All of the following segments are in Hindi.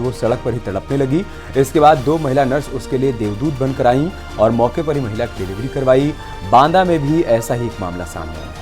वो सड़क पर ही तड़पने लगी। इसके बाद 2 महिला नर्स उसके लिए देवदूत बनकर आईं और मौके पर ही महिला की डिलीवरी करवाई। बांदा में भी ऐसा ही एक मामला सामने आया।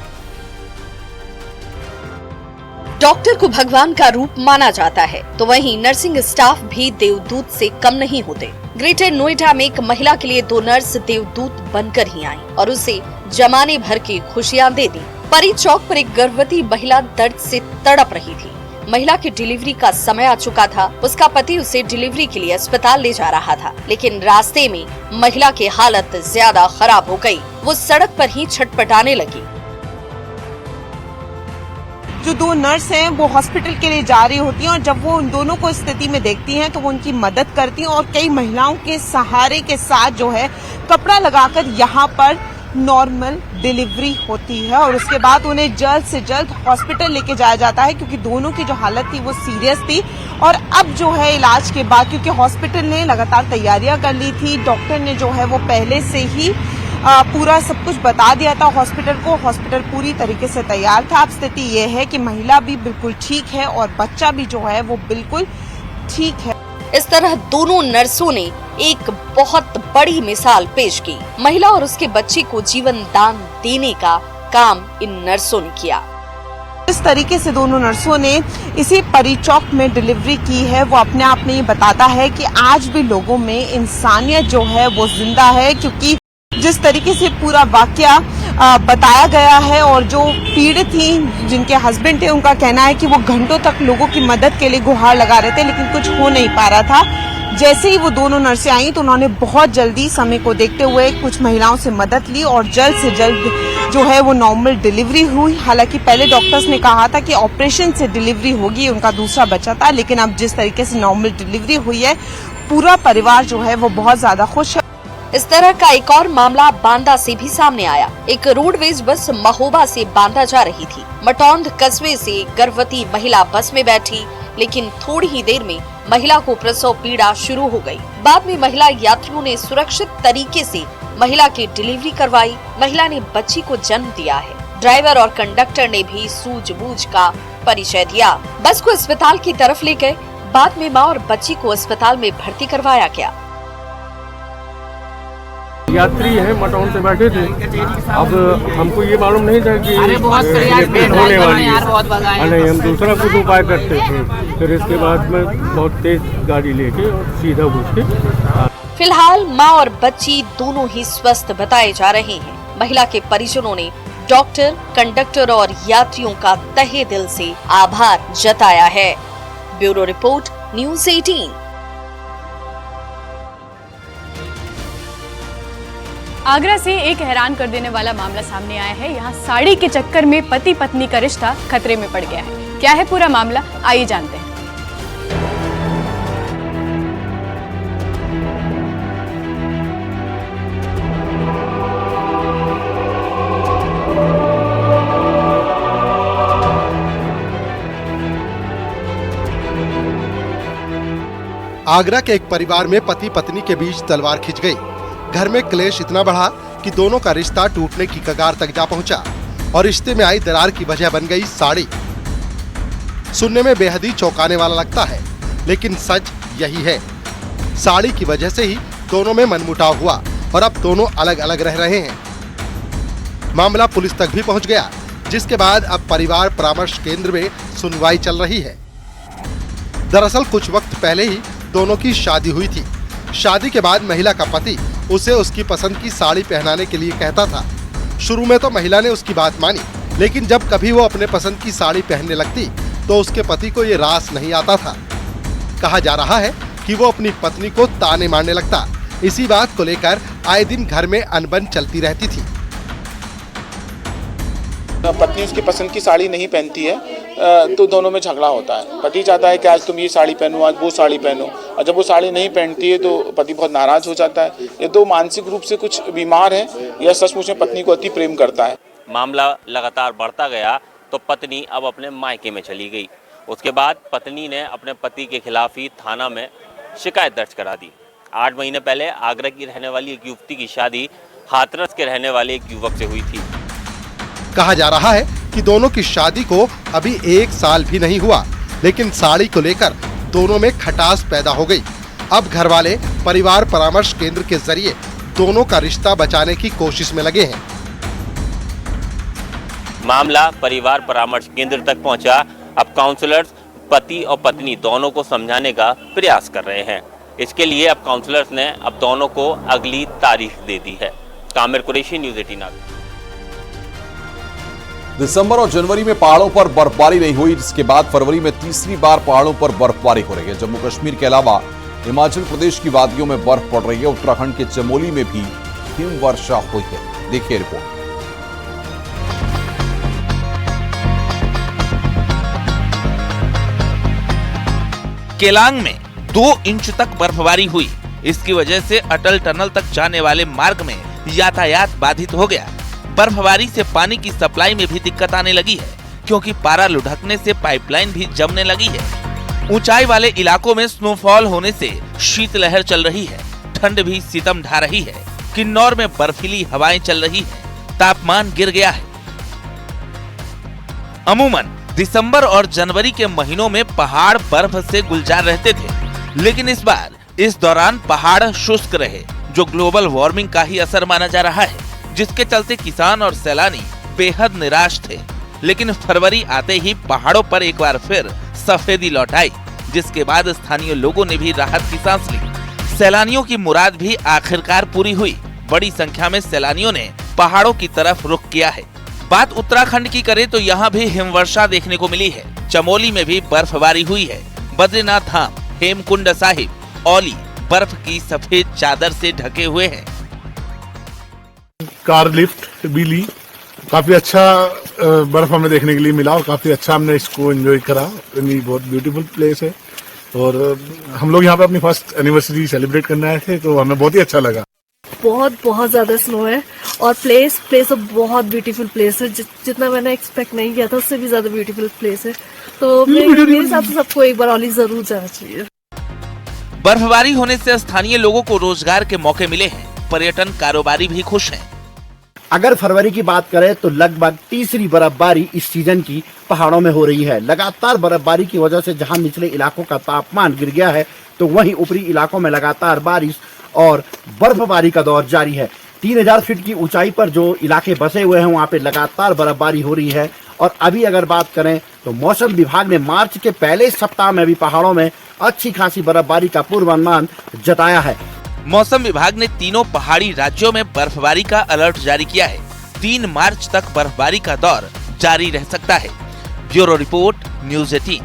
डॉक्टर को भगवान का रूप माना जाता है, तो वहीं नर्सिंग स्टाफ भी देवदूत से कम नहीं होते। ग्रेटर नोएडा में एक महिला के लिए 2 नर्स देवदूत बनकर ही आईं और उसे जमाने भर की खुशियां दे दी। परी चौक पर एक गर्भवती महिला दर्द से तड़प रही थी। महिला की डिलीवरी का समय आ चुका था। उसका पति उसे डिलीवरी के लिए अस्पताल ले जा रहा था, लेकिन रास्ते में महिला की हालत ज्यादा खराब हो गई। वो सड़क पर ही छटपटाने लगी। जो 2 नर्स हैं वो हॉस्पिटल के लिए जा रही होती हैं और जब वो उन दोनों को स्थिति में देखती हैं तो वो उनकी मदद करती हैं और कई महिलाओं के सहारे के साथ जो है कपड़ा लगाकर यहाँ पर नॉर्मल डिलीवरी होती है और उसके बाद उन्हें जल्द से जल्द हॉस्पिटल लेके जाया जाता है, क्योंकि दोनों की जो हालत थी वो सीरियस थी। और अब जो है इलाज के बाद, क्योंकि हॉस्पिटल ने लगातार तैयारियां कर ली थी, डॉक्टर ने जो है वो पहले से ही पूरा सब कुछ बता दिया था हॉस्पिटल को। हॉस्पिटल पूरी तरीके से तैयार था। अब स्थिति ये है कि महिला भी बिल्कुल ठीक है और बच्चा भी जो है वो बिल्कुल ठीक है। इस तरह दोनों नर्सों ने एक बहुत बड़ी मिसाल पेश की। महिला और उसके बच्चे को जीवन दान देने का काम इन नर्सों ने किया। इस तरीके से दोनों नर्सों ने इसी परी चौक में डिलीवरी की है, वो अपने आप में ये बताता है कि आज भी लोगों में इंसानियत जो है वो जिंदा है, क्योंकि जिस तरीके से पूरा वाकया बताया गया है और जो पीड़ित थी, जिनके हस्बैंड थे, उनका कहना है कि वो घंटों तक लोगों की मदद के लिए गुहार लगा रहे थे, लेकिन कुछ हो नहीं पा रहा था। जैसे ही वो दोनों नर्सें आई तो उन्होंने बहुत जल्दी समय को देखते हुए कुछ महिलाओं से मदद ली और जल्द से जल्द जो है वो नॉर्मल डिलीवरी हुई। हालांकि पहले डॉक्टर्स ने कहा था कि ऑपरेशन से डिलीवरी होगी, उनका दूसरा बच्चा था, लेकिन अब जिस तरीके से नॉर्मल डिलीवरी हुई है, पूरा परिवार जो है वो बहुत ज्यादा खुश है। इस तरह का एक और मामला बांदा से भी सामने आया। एक रोडवेज बस महोबा से बांदा जा रही थी। मटौंद कस्बे से गर्भवती महिला बस में बैठी, लेकिन थोड़ी ही देर में महिला को प्रसव पीड़ा शुरू हो गई। बाद में महिला यात्रियों ने सुरक्षित तरीके से महिला की डिलीवरी करवाई। महिला ने बच्ची को जन्म दिया है। ड्राइवर और कंडक्टर ने भी सूझबूझ का परिचय दिया। बस को अस्पताल की तरफ ले गए। बाद में माँ और बच्ची को अस्पताल में भर्ती करवाया गया। यात्री है मटौन से बैठे थे। अब हमको ये मालूम नहीं था कि ये होने वाली है। नहीं, हम दूसरा कुछ उपाय करते थे। फिर इसके बाद में बहुत तेज गाड़ी लेके और सीधा घुस के। फिलहाल माँ और बच्ची दोनों ही स्वस्थ बताए जा रहे हैं। महिला के परिजनों ने डॉक्टर, कंडक्टर और यात्रियों का तहे दिल से आभार जताया है। Bureau report, news 18। आगरा से एक हैरान कर देने वाला मामला सामने आया है। यहाँ साड़ी के चक्कर में पति पत्नी का रिश्ता खतरे में पड़ गया है। क्या है पूरा मामला, आइए जानते हैं। आगरा के एक परिवार में पति पत्नी के बीच तलवार खिंच गई। घर में क्लेश इतना बढ़ा कि दोनों का रिश्ता टूटने की कगार तक जा पहुंचा और रिश्ते में आई दरार की वजह बन गई साड़ी। सुनने में बेहद ही चौंकाने वाला लगता है, लेकिन सच यही है। साड़ी की वजह से ही दोनों में मनमुटाव हुआ और अब दोनों अलग अलग रह रहे हैं। मामला पुलिस तक भी पहुंच गया, जिसके बाद अब परिवार परामर्श केंद्र में सुनवाई चल रही है। दरअसल कुछ वक्त पहले ही दोनों की शादी हुई थी। शादी के बाद महिला का पति उसे उसकी पसंद की साड़ी पहनाने के लिए कहता था। शुरू में तो महिला ने उसकी बात मानी, लेकिन जब कभी वो अपने पसंद की साड़ी पहनने लगती तो उसके पति को ये रास नहीं आता था। कहा जा रहा है कि वो अपनी पत्नी को ताने मारने लगता। इसी बात को लेकर आए दिन घर में अनबन चलती रहती थी। पत्नी उसकी पसंद की साड़ी नहीं पहनती है तो दोनों में झगड़ा होता है। पति चाहता है कि आज तुम ये साड़ी पहनो, आज वो साड़ी पहनो, और जब वो साड़ी नहीं पहनती है तो पति बहुत नाराज हो जाता है। ये तो मानसिक रूप से कुछ बीमार है या सचमुच में पत्नी को अति प्रेम करता है। मामला लगातार बढ़ता गया तो पत्नी अब अपने मायके में चली गई। उसके बाद पत्नी ने अपने पति के खिलाफ ही थाना में शिकायत दर्ज करा दी। 8 महीने पहले आगरा की रहने वाली एक युवती की शादी हाथरस के रहने वाले एक युवक से हुई थी। कहा जा रहा है कि दोनों की शादी को अभी 1 साल भी नहीं हुआ, लेकिन साड़ी को लेकर दोनों में खटास पैदा हो गई। अब घर वाले परिवार परामर्श केंद्र के जरिए दोनों का रिश्ता बचाने की कोशिश में लगे हैं। मामला परिवार परामर्श केंद्र तक पहुंचा। अब काउंसलर्स पति और पत्नी दोनों को समझाने का प्रयास कर रहे हैं। इसके लिए अब काउंसलर्स ने अब दोनों को अगली तारीख दे दी है। कामिर कुरैशी, न्यूज़ 18। दिसंबर और जनवरी में पहाड़ों पर बर्फबारी नहीं हुई, जिसके बाद फरवरी में तीसरी बार पहाड़ों पर बर्फबारी हो रही है। जम्मू कश्मीर के अलावा हिमाचल प्रदेश की वादियों में बर्फ पड़ रही है। उत्तराखंड के चमोली में भी हिमवर्षा हुई है। देखिए रिपोर्ट। केलांग में 2 इंच तक बर्फबारी हुई। इसकी वजह से अटल टनल तक जाने वाले मार्ग में यातायात बाधित हो गया। बर्फबारी से पानी की सप्लाई में भी दिक्कत आने लगी है, क्योंकि पारा लुढ़कने से पाइपलाइन भी जमने लगी है। ऊंचाई वाले इलाकों में स्नोफॉल होने से शीतलहर चल रही है। ठंड भी सितम ढा रही है। किन्नौर में बर्फीली हवाएं चल रही है। तापमान गिर गया है। अमूमन दिसंबर और जनवरी के महीनों में पहाड़ बर्फ से गुलजार रहते थे, लेकिन इस बार इस दौरान पहाड़ शुष्क रहे, जो ग्लोबल वार्मिंग का ही असर माना जा रहा है, जिसके चलते किसान और सैलानी बेहद निराश थे। लेकिन फरवरी आते ही पहाड़ों पर एक बार फिर सफेदी लौट आई, जिसके बाद स्थानीय लोगों ने भी राहत की सांस ली। सैलानियों की मुराद भी आखिरकार पूरी हुई। बड़ी संख्या में सैलानियों ने पहाड़ों की तरफ रुख किया है। बात उत्तराखंड की करें तो यहाँ भी हिमवर्षा देखने को मिली है। चमोली में भी बर्फबारी हुई है। बद्रीनाथ धाम, हेमकुंड साहिब, औली बर्फ की सफेद चादर से ढके हुए हैं। कार लिफ्ट भी ली, काफी अच्छा बर्फ हमें देखने के लिए मिला और काफी अच्छा हमने इसको एंजॉय करा। ये बहुत ब्यूटीफुल प्लेस है और हम लोग यहाँ पे अपनी फर्स्ट एनिवर्सरी सेलिब्रेट करने आए थे, तो हमें बहुत ही अच्छा लगा। बहुत ज्यादा स्नो है और प्लेस बहुत ब्यूटीफुल प्लेस है। जितना मैंने एक्सपेक्ट नहीं किया था उससे भी ज्यादा ब्यूटीफुल प्लेस है। तो मेरे हिसाब से सबको एक बार औली जरूर जाना चाहिए। बर्फबारी होने से स्थानीय लोगों को रोजगार के मौके मिले हैं। पर्यटन कारोबारी भी खुश हैं। अगर फरवरी की बात करें तो लगभग तीसरी बर्फबारी इस सीजन की पहाड़ों में हो रही है। लगातार बर्फबारी की वजह से जहां निचले इलाकों का तापमान गिर गया है, तो वहीं ऊपरी इलाकों में लगातार बारिश और बर्फबारी का दौर जारी है। 3000 फीट की ऊंचाई पर जो इलाके बसे हुए हैं वहां पे लगातार बर्फबारी हो रही है। और अभी अगर बात करें तो मौसम विभाग ने मार्च के पहले सप्ताह में भी पहाड़ों में अच्छी खासी बर्फबारी का पूर्वानुमान जताया है। मौसम विभाग ने तीनों पहाड़ी राज्यों में बर्फबारी का अलर्ट जारी किया है। 3 मार्च तक बर्फबारी का दौर जारी रह सकता है। Bureau report, news 18।